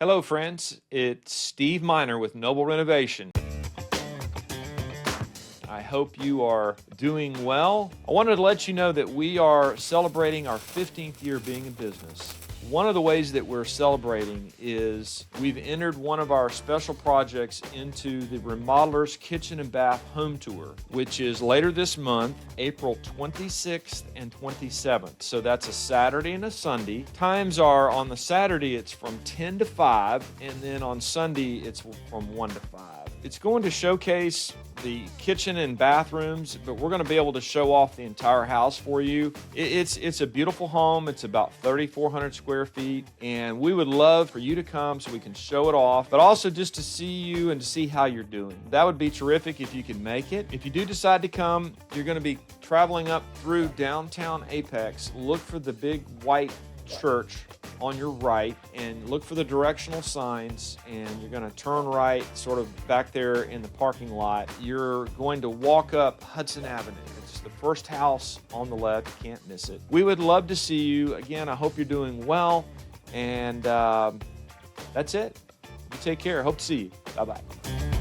Hello, friends. It's Steve Miner with Noble Renovation. I hope you are doing well. I wanted to let you know that we are celebrating our 15th year being in business. One of the ways that we're celebrating is we've entered one of our special projects into the Remodeler's Kitchen and Bath Home Tour, which is later this month, April 26th and 27th. So that's a Saturday and a Sunday. Times are on the Saturday, it's from 10 to 5, and then on Sunday, it's from 1 to 5. It's going to showcase the kitchen and bathrooms, but we're going to be able to show off the entire house for you. It's a beautiful home. It's about 3,400 square feet, and we would love for you to come so we can show it off, but also just to see you and to see how you're doing. That would be terrific if you can make it. If you do decide to come, you're going to be traveling up through downtown Apex. Look for the big white church on your right and look for the directional signs, and you're going to turn right sort of back there in the parking lot. You're going to walk up Hudson Avenue. It's the first house on the left. You can't miss it. We would love to see you. Again, I hope you're doing well, and that's it. You take care. Hope to see you. Bye-bye.